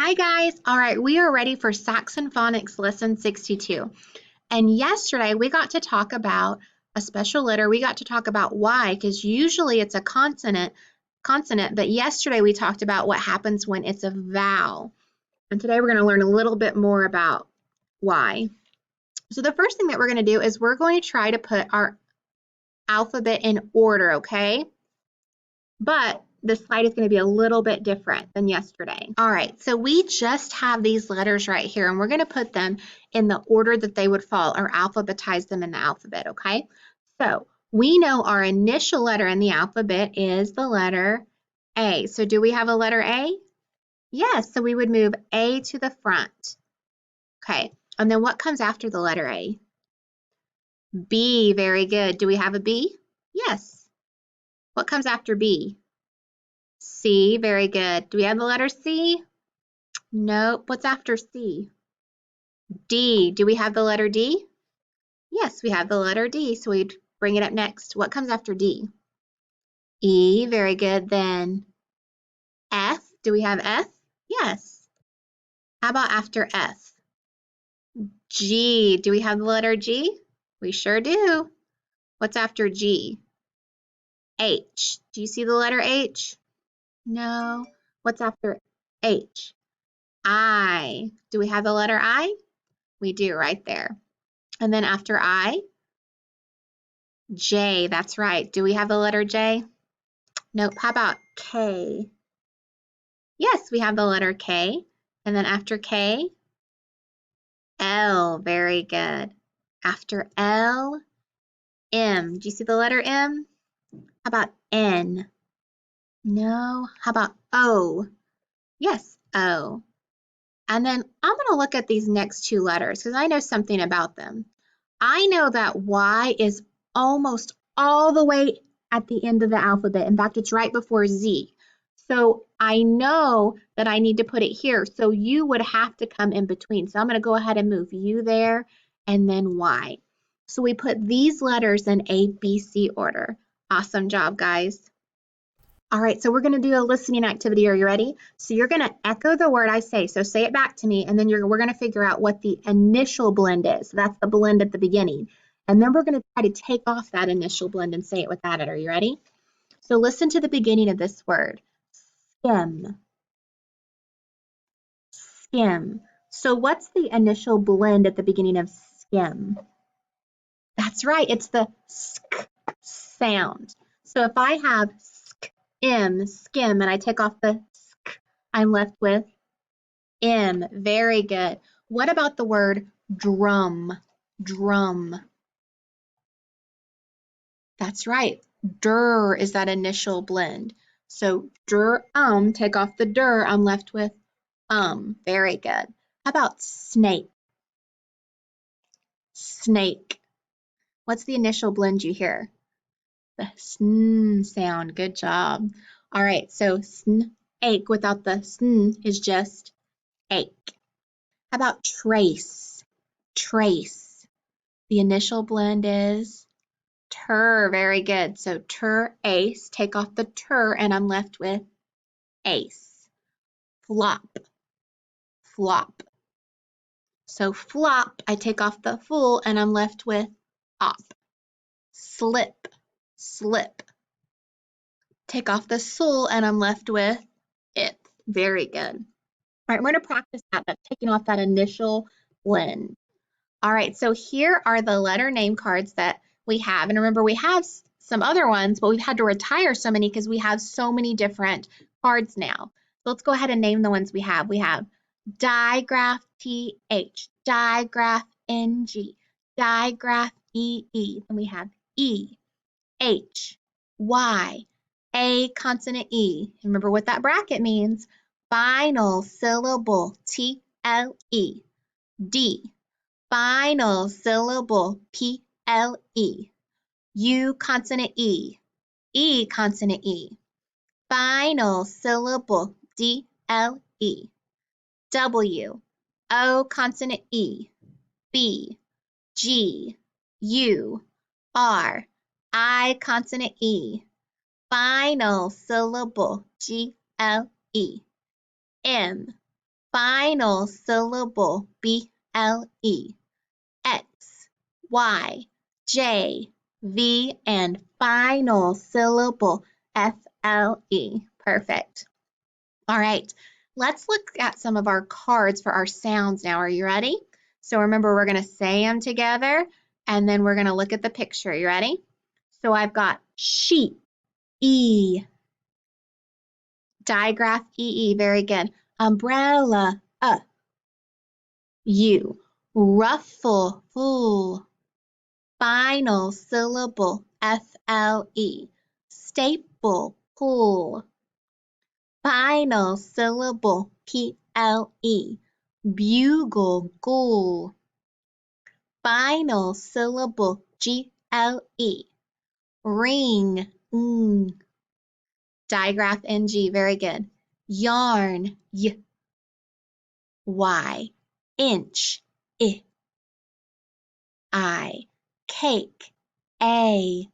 Hi guys. All right, we are ready for Saxon Phonics Lesson 62. And yesterday we got to talk about a special letter. We got to talk about Y because usually it's a consonant, but yesterday we talked about what happens when it's a vowel. And today we're going to learn a little bit more about Y. So the first thing that we're going to do is we're going to try to put our alphabet in order, okay? But the slide is going to be a little bit different than yesterday. All right, so we just have these letters right here, and we're going to put them in the order that they would fall, or alphabetize them in the alphabet, okay? So we know our initial letter in the alphabet is the letter A. So do we have a letter A? Yes, so we would move A to the front. Okay, and then what comes after the letter A? B, very good. Do we have a B? Yes. What comes after B? C, very good. Do we have the letter C? Nope. What's after C? D. Do we have the letter D? Yes, we have the letter D, so we'd bring it up next. What comes after D? E, very good. Then F. Do we have F? Yes. How about after F? G. Do we have the letter G? We sure do. What's after G? H. Do you see the letter H? No. What's after H? I. Do we have the letter I? We do right there. And then after I, J. That's right. Do we have the letter J? Nope. How about K? Yes, we have the letter K. And then after K, L. Very good. After L, M. Do you see the letter M? How about N? No. How about O? Yes, O. And then I'm going to look at these next two letters because I know something about them. I know that Y is almost all the way at the end of the alphabet. In fact, it's right before Z. So I know that I need to put it here. So U would have to come in between. So I'm going to go ahead and move U there and then Y. So we put these letters in A, B, C order. Awesome job, guys. All right, so we're going to do a listening activity. Are you ready? So you're going to echo the word I say. So say it back to me, and then we're going to figure out what the initial blend is. So that's the blend at the beginning. And then we're going to try to take off that initial blend and say it without it. Are you ready? So listen to the beginning of this word. Skim. Skim. So what's the initial blend at the beginning of skim? That's right, it's the sk sound. So if I have skim, and I take off the sk, I'm left with m. Very good. What about the word drum? Drum. That's right. Der is that initial blend. So take off the der, I'm left with Very good. How about snake? Snake. What's the initial blend you hear? The sn sound. Good job. All right, so snake without the sn is just ache. How about trace? Trace. The initial blend is ter. Very good. So ace. Take off the ter and I'm left with ace. Flop. Flop. So flop, I take off the full and I'm left with op. Slip. Slip. Take off the sul and I'm left with it. Very good. All right, we're going to practice that. That's taking off that initial blend. All right, so here are the letter name cards that we have. And remember, we have some other ones, but we've had to retire so many because we have so many different cards now. So let's go ahead and name the ones we have. We have digraph TH, digraph NG, digraph EE. Then we have E, H, Y, A consonant E. Remember what that bracket means. Final syllable TLE. D, final syllable PLE. U consonant E. E consonant E. Final syllable DLE. W, O consonant E. B, G, U, R, I consonant E. Final syllable GLE. M, Final syllable, B-L-E. X, Y, J, V, and final syllable, F-L-E. Perfect. All right, let's look at some of our cards for our sounds now. Are you ready? So remember, we're going to say them together, and then we're going to look at the picture. You ready? So I've got sheep, E. Digraph, E-E, very good. Umbrella, U. Ruffle, full. Final syllable, F-L-E. Staple, pull. Final syllable, P-L-E. Bugle, ghoul. Final syllable, G-L-E. Ring, ng. Digraph, N-G, very good. Yarn, Y. Y. Inch, I. Cake, A.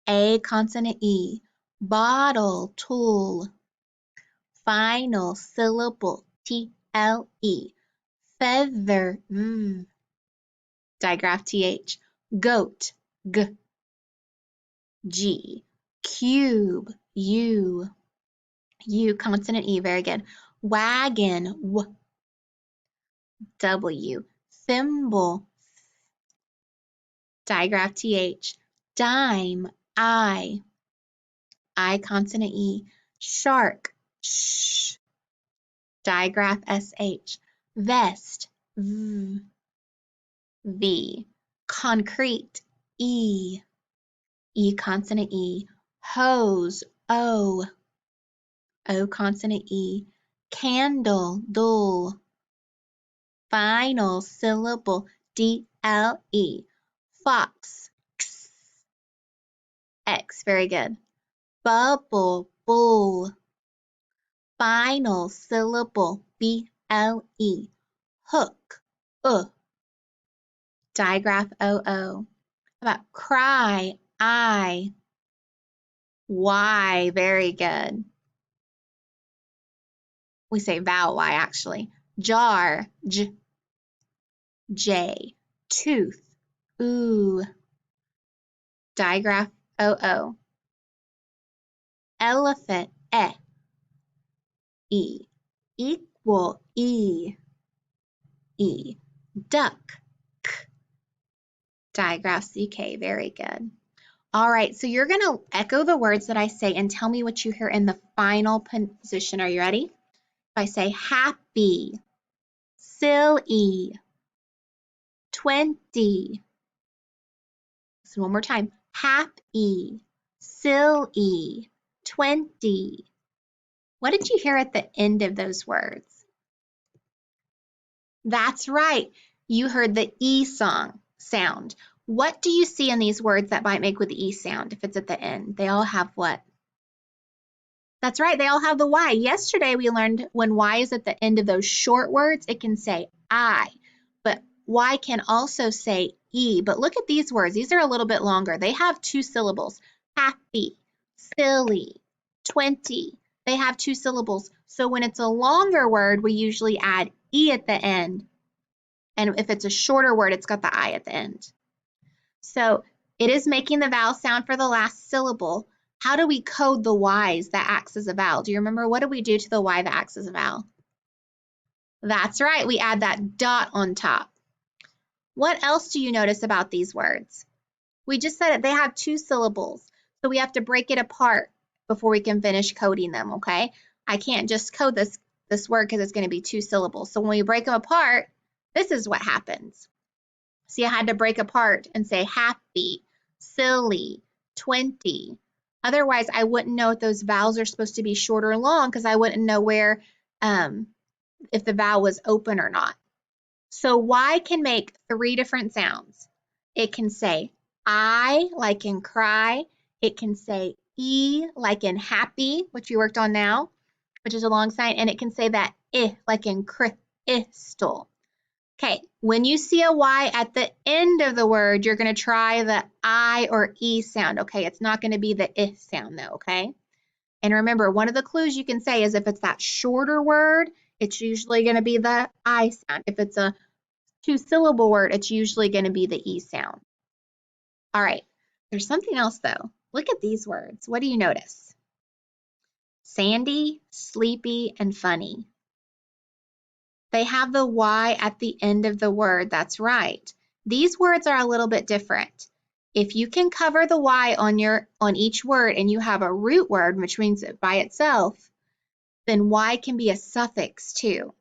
A consonant E. Bottle, tool. Final syllable, T-L-E. Feather, V. Digraph, T-H. Goat, G. G. Cube, U. U consonant E, very good. Wagon, W. W. Thimble, digraph, TH. Dime, I. I consonant E. Shark, sh. Digraph, SH. Vest, V. V. Concrete, E. E consonant E. Hose, O. O consonant E. Candle, dull. Final syllable, D-L-E. Fox, X. X, very good. Bubble, bull. Final syllable, B-L-E. Hook, Digraph, O-O. How about cry, I. Y, very good. We say vowel Y, actually. Jar, J. J. Tooth, oo. Digraph, O-O. Elephant, E. Equal, E. E. Duck, K. Digraph, CK, very good. All right, so you're going to echo the words that I say and tell me what you hear in the final position. Are you ready? If I say happy, silly, 20. So one more time. Happy, silly, 20. What did you hear at the end of those words? That's right. You heard the E sound. What do you see in these words that might make with the E sound if it's at the end? They all have what? That's right. They all have the Y. Yesterday we learned when Y is at the end of those short words, it can say I. But Y can also say E. But look at these words. These are a little bit longer. They have 2 syllables. Happy, silly, 20. They have 2 syllables. So when it's a longer word, we usually add E at the end. And if it's a shorter word, it's got the I at the end. So it is making the vowel sound for the last syllable. How do we code the Y's that acts as a vowel? Do you remember what do we do to the Y that acts as a vowel? That's right, we add that dot on top. What else do you notice about these words? We just said it, they have 2 syllables, so we have to break it apart before we can finish coding them, okay? I can't just code this word because it's going to be 2 syllables. So when we break them apart, this is what happens. See, I had to break apart and say happy, silly, 20. Otherwise, I wouldn't know if those vowels are supposed to be short or long because I wouldn't know where, if the vowel was open or not. So Y can make 3 different sounds. It can say I, like in cry. It can say E, like in happy, which we worked on now, which is a long sign. And it can say that I, like in crystal. Okay, when you see a Y at the end of the word, you're going to try the I or E sound, okay? It's not going to be the I sound, though, okay? And remember, one of the clues you can say is if it's that shorter word, it's usually going to be the I sound. If it's a two-syllable word, it's usually going to be the E sound. All right, there's something else though. Look at these words. What do you notice? Sandy, sleepy, and funny. They have the Y at the end of the word. That's right. These words are a little bit different. If you can cover the Y on each word and you have a root word, which means it by itself, then Y can be a suffix too.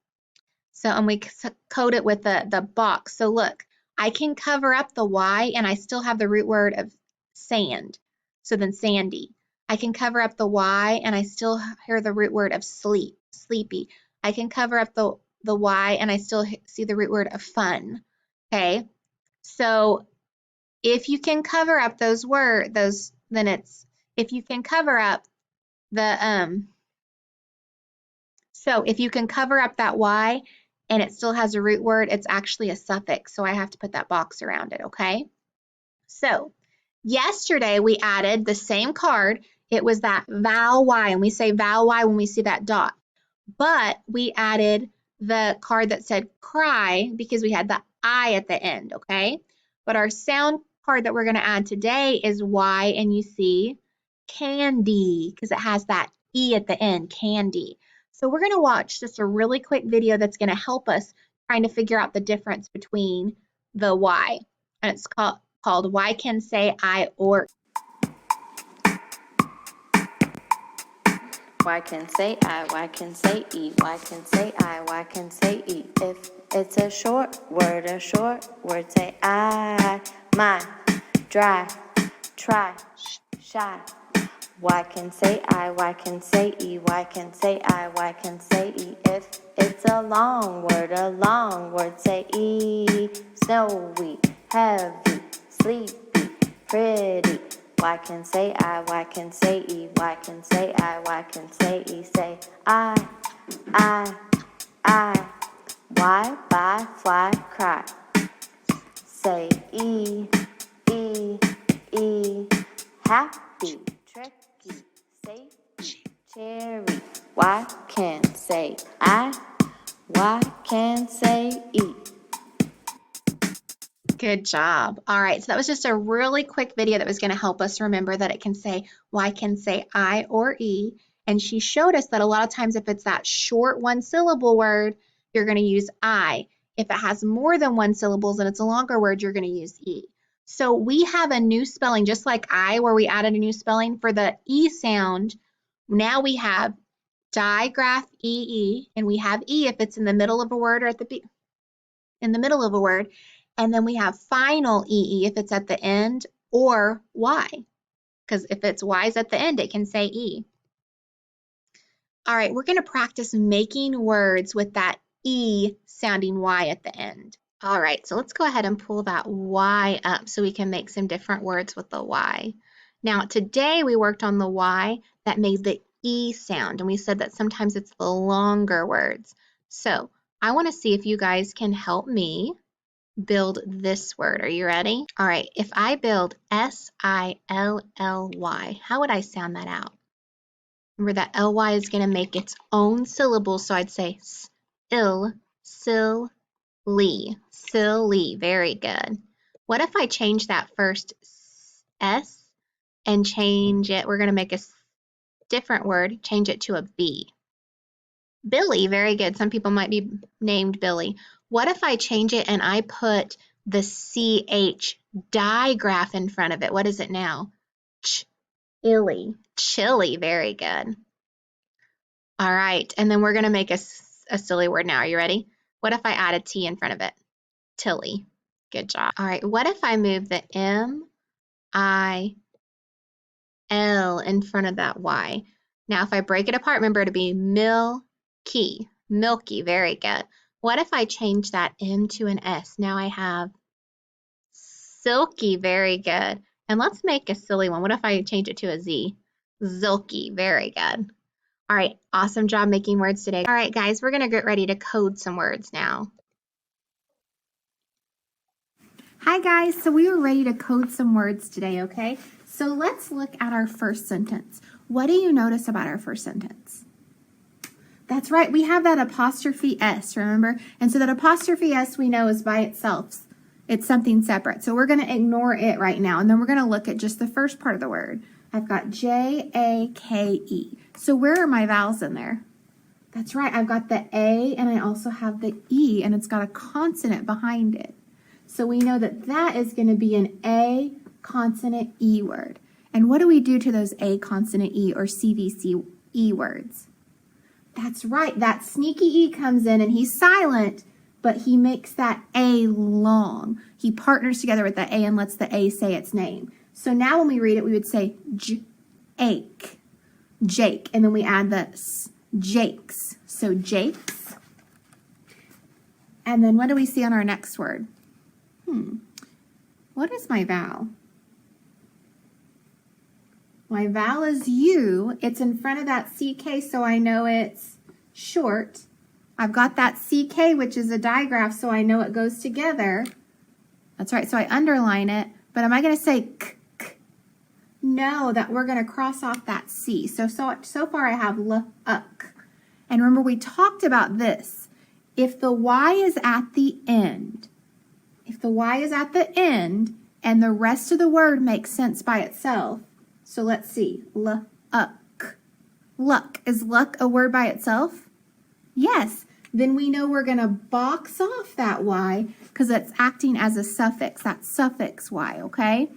So, and we code it with the box. So look, I can cover up the Y and I still have the root word of sand. So then sandy. I can cover up the Y and I still hear the root word of sleepy. I can cover up the Y and I still see the root word of fun. Okay, so if you can cover up those words, then it's, if you can cover up the, so if you can cover up that Y and it still has a root word, it's actually a suffix. So I have to put that box around it, okay? So yesterday we added the same card. It was that vowel Y, and we say vowel Y when we see that dot. But we added the card that said cry because we had the I at the end, okay? But our sound card that we're going to add today is Y, and you see candy because it has that E at the end, candy. So we're going to watch just a really quick video that's going to help us trying to figure out the difference between the Y. And it's called Y Can Say I or Y can say I, Y can say E, Y can say I, Y can say E. If it's a short word, say I, my, dry, try, shy. Y can say I, Y can say E, Y can say I, Y can say E. If it's a long word, say E, snowy, heavy, sleepy, pretty. Y can say I, Y can say E, Y can say I, Y can say E. Say I, Y, buy, fly, cry. Say E, happy, tricky, safety, cherry. Y can say I, Y can say E. Good job. All right, so that was just a really quick video that was going to help us remember that it can say Y can say I or E. And she showed us that a lot of times if it's that short one-syllable word, you're going to use I. If it has more than one syllable and it's a longer word, you're going to use E. So we have a new spelling, just like I, where we added a new spelling for the E sound. Now we have digraph EE, and we have E if it's in the middle of a word or at the in the middle of a word. And then we have final EE if it's at the end, or Y, because if it's Y's at the end, it can say E. All right, we're going to practice making words with that E sounding Y at the end. All right, so let's go ahead and pull that Y up so we can make some different words with the Y. Now, today we worked on the Y that made the E sound, and we said that sometimes it's the longer words. So I want to see if you guys can help me build this word. Are you ready? All right, if I build S-I-L-L-Y, how would I sound that out? Remember that L-Y is going to make its own syllable, so I'd say s-ill, silly, silly. Very good. What if I change that first S and change it? We're going to make a different word, change it to a B. Billy, very good. Some people might be named Billy. What if I change it and I put the CH digraph in front of it? What is it now? Chilly. Chilly, very good. All right, and then we're going to make a silly word now. Are you ready? What if I add a T in front of it? Tilly. Good job. All right, what if I move the M-I-L in front of that Y? Now, if I break it apart, remember to be milky. Milky, very good. What if I change that M to an S? Now I have silky, very good. And let's make a silly one. What if I change it to a Z? Zilky, very good. All right, awesome job making words today. All right, guys, we're going to get ready to code some words now. Hi, guys. So we were ready to code some words today, okay? So let's look at our first sentence. What do you notice about our first sentence? That's right. We have that apostrophe S, remember? And so that apostrophe S we know is by itself. It's something separate. So we're going to ignore it right now. And then we're going to look at just the first part of the word. I've got J-A-K-E. So where are my vowels in there? That's right. I've got the A and I also have the E, and it's got a consonant behind it. So we know that that is going to be an A consonant E word. And what do we do to those A consonant E or CVC E words? That's right. That sneaky E comes in and he's silent, but he makes that A long. He partners together with the A and lets the A say its name. So now when we read it, we would say Jake, Jake, and then we add the S, Jakes. So Jakes. And then what do we see on our next word? What is my vowel? My vowel is U. It's in front of that CK, so I know it's short. I've got that CK, which is a digraph, so I know it goes together. That's right, so I underline it. But am I going to say k, k? No, that we're going to cross off that C. So far I have l-uk. And remember, we talked about this. If the Y is at the end, and the rest of the word makes sense by itself, so let's see, l-uk. Luck. Is luck a word by itself? Yes. Then we know we're going to box off that Y because it's acting as a suffix, that suffix Y, okay?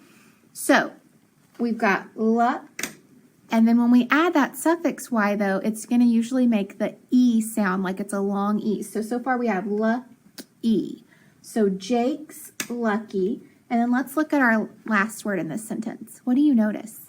So we've got luck, and then when we add that suffix Y, though, it's going to usually make the E sound like it's a long E. So far we have lucky. So Jake's lucky. And then let's look at our last word in this sentence. What do you notice?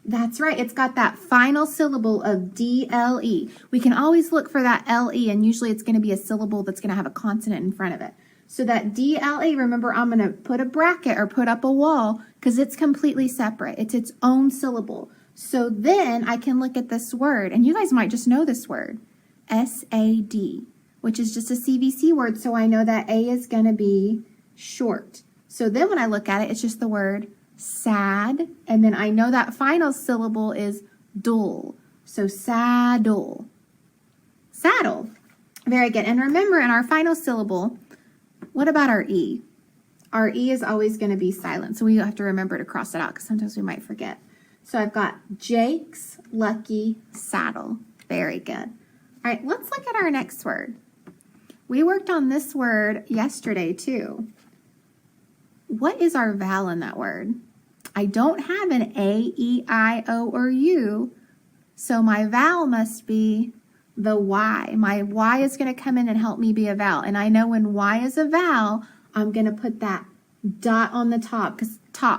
That's right. It's got that final syllable of D-L-E. We can always look for that L-E, and usually it's going to be a syllable that's going to have a consonant in front of it. So that D-L-E, remember, I'm going to put a bracket or put up a wall because it's completely separate. It's its own syllable. So then I can look at this word, and you guys might just know this word, S-A-D, which is just a CVC word, so I know that A is going to be short. So then when I look at it, it's just the word sad, and then I know that final syllable is dull. So saddle. Saddle. Very good. And remember, in our final syllable, what about our E? Our E is always going to be silent, so we have to remember to cross it out because sometimes we might forget. So I've got Jake's lucky saddle. Very good. All right, let's look at our next word. We worked on this word yesterday too. What is our vowel in that word? I don't have an A, E, I, O, or U, so my vowel must be the Y. My Y is going to come in and help me be a vowel. And I know when Y is a vowel, I'm going to put that dot on the top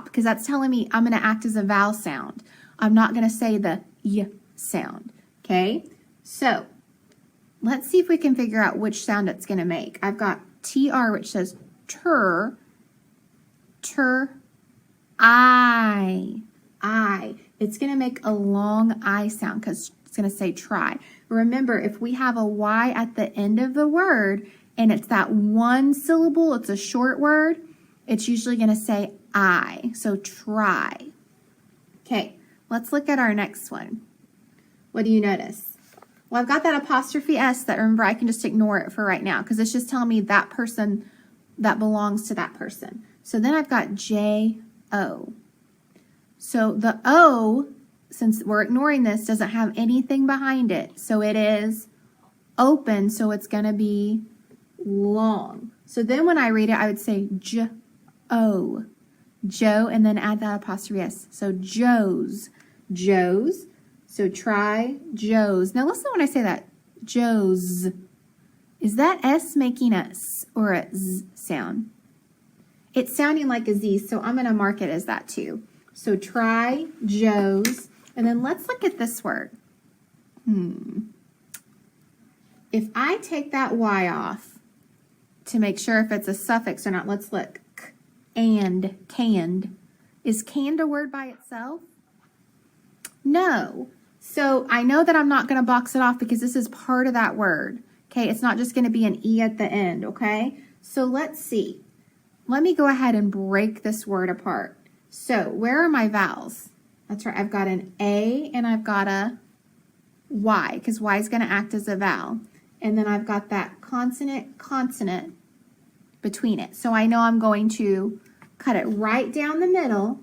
because that's telling me I'm going to act as a vowel sound. I'm not going to say the Y sound, okay? So let's see if we can figure out which sound it's going to make. I've got TR, which says tur, I. It's going to make a long I sound because it's going to say try. Remember, if we have a Y at the end of the word and it's that one syllable, it's a short word, it's usually going to say I. So try. Okay, let's look at our next one. What do you notice? Well, I've got that apostrophe S that, remember, I can just ignore it for right now because it's just telling me that person that belongs to that person. So then I've got J-O. So the O, since we're ignoring this, doesn't have anything behind it. So it is open, so it's going to be long. So then when I read it, I would say J-O. Joe, and then add that apostrophe S. So Joe's. Joe's. So try Joe's. Now listen when I say that. Joe's. Is that S making a S or a Z sound? It's sounding like a Z, so I'm going to mark it as that too. So try Joe's. And then let's look at this word. If I take that Y off to make sure if it's a suffix or not, let's look. And, canned. Is canned a word by itself? No. So I know that I'm not going to box it off because this is part of that word. Okay, it's not just going to be an E at the end, okay? So let's see. Let me go ahead and break this word apart. So where are my vowels? That's right, I've got an A and I've got a Y, because Y is going to act as a vowel. And then I've got that consonant between it. So I know I'm going to cut it right down the middle.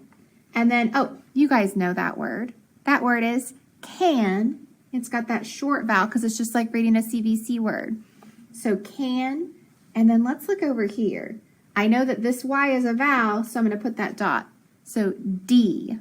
And then, oh, you guys know that word. That word is can. It's got that short vowel because it's just like reading a CVC word. So can, and then let's look over here. I know that this Y is a vowel, so I'm going to put that dot. So D.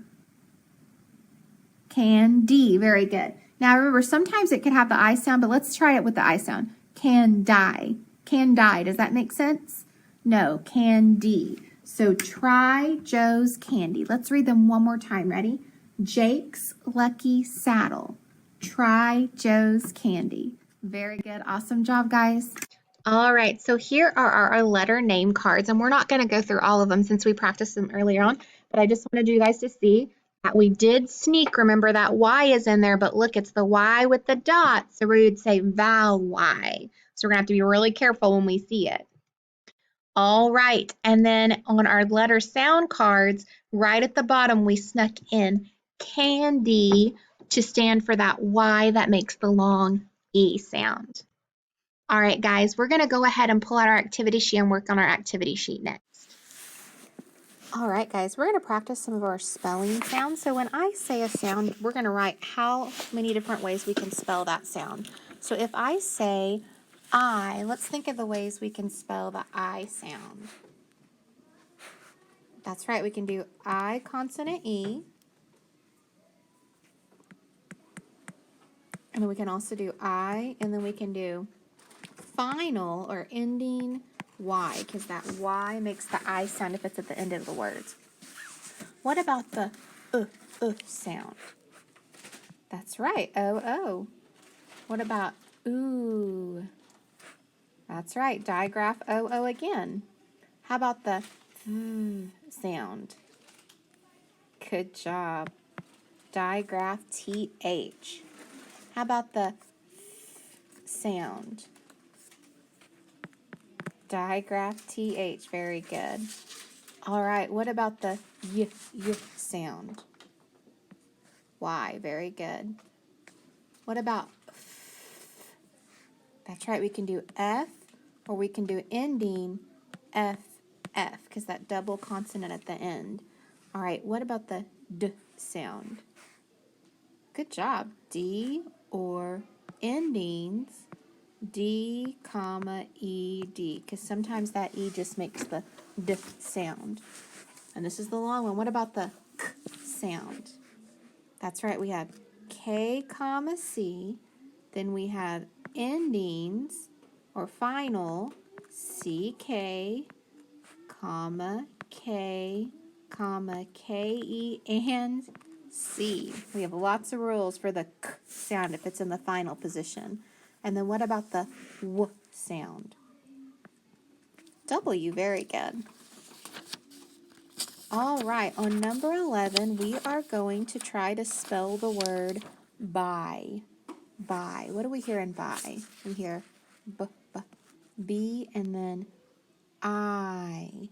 Can D. Very good. Now remember, sometimes it could have the I sound, but let's try it with the I sound. Can die. Can die. Does that make sense? No. Can D. So try Joe's candy. Let's read them one more time. Ready? Jake's lucky saddle. Try Joe's candy. Very good. Awesome job, guys. All right, so here are our letter name cards, and we're not going to go through all of them since we practiced them earlier on, but I just wanted you guys to see that we did sneak. Remember that Y is in there, but look, it's the Y with the dot, so we would say vowel Y. So we're going to have to be really careful when we see it. All right, and then on our letter sound cards, right at the bottom, we snuck in candy to stand for that Y that makes the long E sound. All right, guys, we're going to go ahead and pull out our activity sheet and work on our activity sheet next. All right, guys, we're going to practice some of our spelling sounds. So when I say a sound, we're going to write how many different ways we can spell that sound. So if I say I, let's think of the ways we can spell the I sound. That's right, we can do I consonant E. And then we can also do I, and then we can do final or ending Y, because that Y makes the I sound if it's at the end of the words. What about the sound? That's right, O. What about ooh? That's right, digraph O again. How about the sound? Good job. Digraph TH. How about the sound? Digraph TH, very good. All right, what about the y sound? Y, very good. What about f? That's right, we can do F, or we can do ending F, because that double consonant at the end. All right, what about the D sound? Good job. D, or endings D, comma, ED, because sometimes that E just makes the D sound. And this is the long one. What about the K sound? That's right, we have K, comma, C. Then we have endings, or final, CK, comma, K, comma, KE, and C. We have lots of rules for the K sound if it's in the final position. And then what about the W sound? W, very good. All right, on number 11, we are going to try to spell the word by. By. What do we hear in by? We hear B, and then I.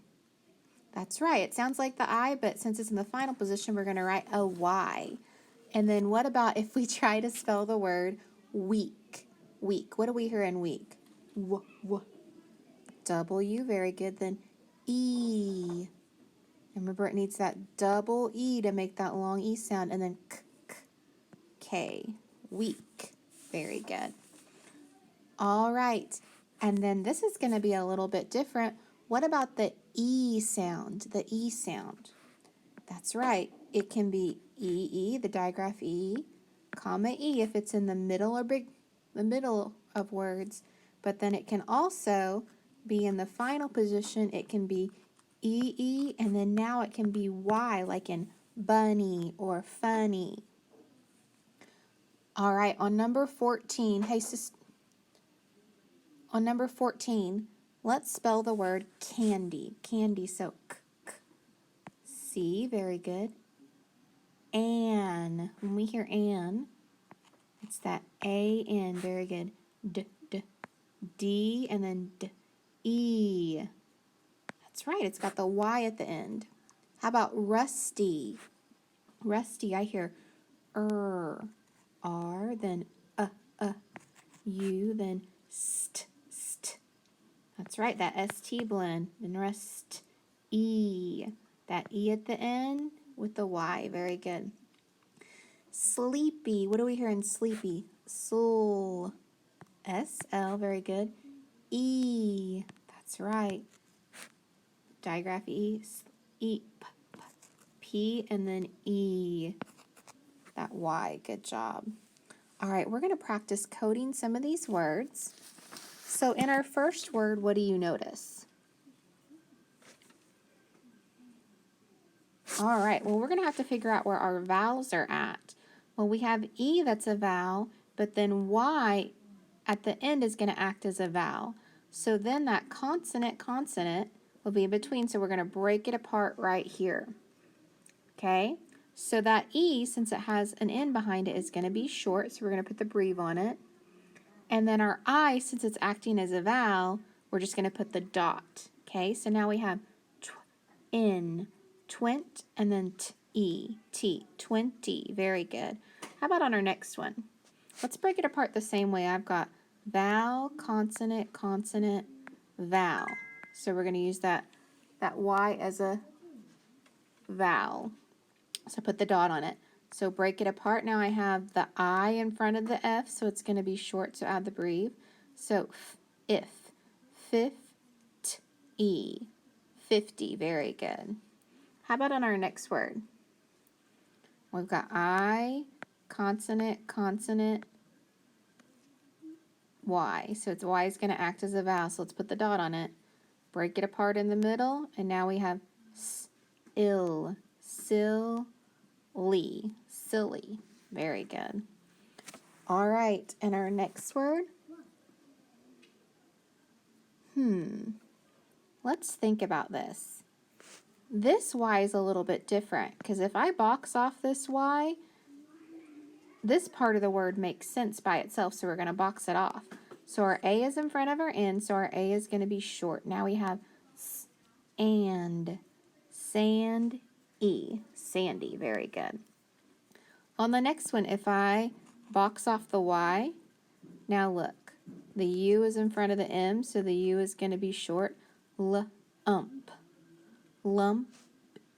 That's right. It sounds like the I, but since it's in the final position, we're going to write a Y. And then what about if we try to spell the word week? Week. What do we hear in week? W. Very good. Then E. And remember, it needs that double E to make that long E sound. And then K. Week. Very good. All right. And then this is going to be a little bit different. What about the E sound? The E sound. That's right. It can be EE, the digraph E, comma E if it's in the middle or the middle of words. But then it can also be in the final position. It can be EE, and then now it can be Y, like in bunny or funny. All right, on number 14, on number 14, let's spell the word candy. Candy, so C, very good. An, when we hear an, it's that A-N, very good. D, and then E. That's right, it's got the Y at the end. How about rusty? Rusty, I hear R, then U, then st, st. That's right, that ST blend. Then rest, E. That E at the end with the Y. Very good. Sleepy. What do we hear in sleepy? Soul. SL. Very good. E. That's right. Digraph E. E. P and then E. That Y. Good job. All right, we're going to practice coding some of these words. So in our first word, what do you notice? All right, well, we're going to have to figure out where our vowels are at. Well, we have E that's a vowel, but then Y at the end is going to act as a vowel. So then that consonant will be in between, so we're going to break it apart right here. Okay, so that E, since it has an N behind it, is going to be short, so we're going to put the breve on it. And then our I, since it's acting as a vowel, we're just going to put the dot. Okay, so now we have N, twint, and then T, 20. Very good. How about on our next one? Let's break it apart the same way. I've got vowel, consonant, consonant, vowel. So we're going to use that Y as a vowel. So put the dot on it. So break it apart. Now I have the I in front of the F, so it's going to be short, so add the breve. So if, fifty, 50. Very good. How about on our next word? We've got I, consonant, consonant, Y. So it's Y is going to act as a vowel, so let's put the dot on it. Break it apart in the middle, and now we have ill, silly, silly. Very good. All right, and our next word? Let's think about this. This Y is a little bit different, because if I box off this Y, this part of the word makes sense by itself, so we're going to box it off. So our A is in front of our N, so our A is going to be short. Now we have and, sand, E, sandy. Very good. On the next one, if I box off the Y, now look, the U is in front of the M, so the U is going to be short. Lump, lump,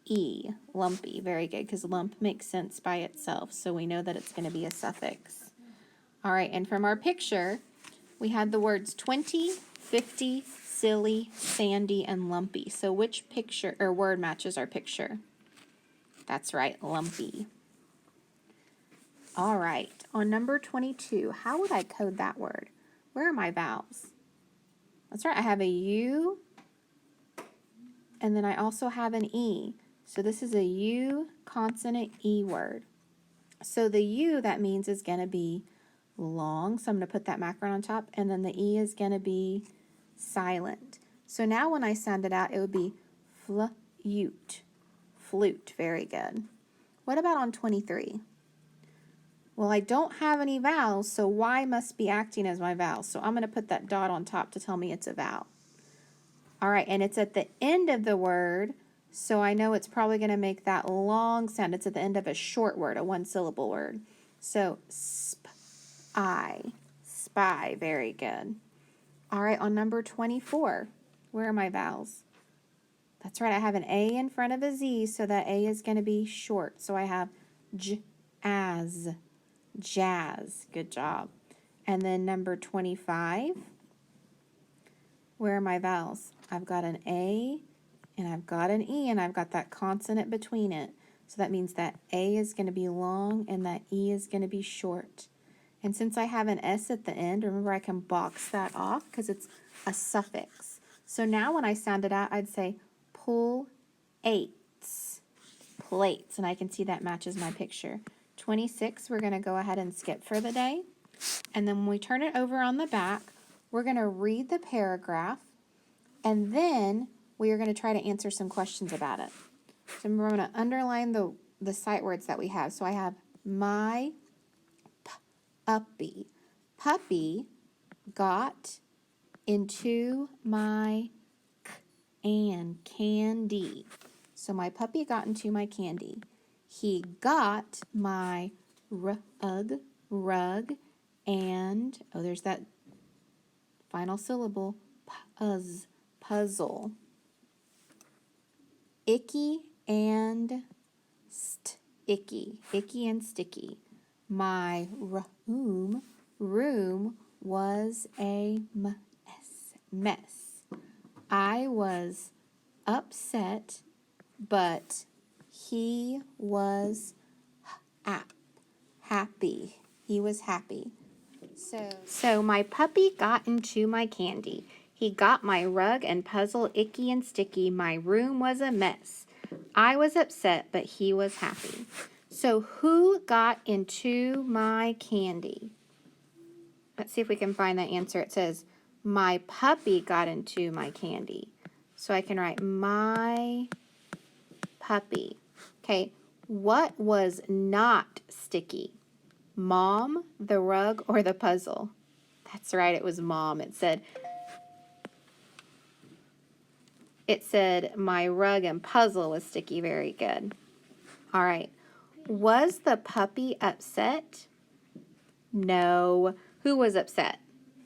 E, lumpy. Very good, because lump makes sense by itself, so we know that it's going to be a suffix. All right, and from our picture, we had the words 20, 50, silly, sandy, and lumpy. So which picture or word matches our picture? That's right, lumpy. All right, on number 22, how would I code that word? Where are my vowels? That's right, I have a U, and then I also have an E. So this is a U consonant E word. So the U, that means, is going to be long, so I'm going to put that macron on top, and then the E is going to be silent. So now when I sound it out, it would be flute, flute. Very good. What about on 23? Well, I don't have any vowels, so Y must be acting as my vowel. So I'm going to put that dot on top to tell me it's a vowel. All right, and it's at the end of the word, so I know it's probably going to make that long sound. It's at the end of a short word, a one-syllable word. So spy, spy. Very good. All right, on number 24, where are my vowels? That's right, I have an A in front of a Z, so that A is going to be short. So I have jazz, jazz. Good job. And then number 25, where are my vowels? I've got an A, and I've got an E, and I've got that consonant between it. So that means that A is going to be long, and that E is going to be short. And since I have an S at the end, remember I can box that off because it's a suffix. So now when I sound it out, I'd say pull eights, plates, and I can see that matches my picture. 26, we're going to go ahead and skip for the day. And then when we turn it over on the back, we're going to read the paragraph, and then we are going to try to answer some questions about it. So we're going to underline the sight words that we have. So I have my puppy. Puppy got into my candy. So my puppy got into my candy. He got my rug, and, oh, there's that final syllable, puzzle. Icky and icky and sticky. My room was a mess. I was upset, but he was happy. He was happy. So my puppy got into my candy. He got my rug and puzzle icky and sticky. My room was a mess. I was upset, but he was happy. So who got into my candy? Let's see if we can find that answer. It says, my puppy got into my candy. So I can write my puppy. Okay, what was not sticky? Mom, the rug, or the puzzle? That's right, it was Mom. It said my rug and puzzle was sticky. Very good. All right. Was the puppy upset? No. Who was upset?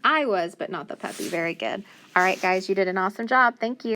I was, but not the puppy. Very good. All right, guys, you did an awesome job. Thank you.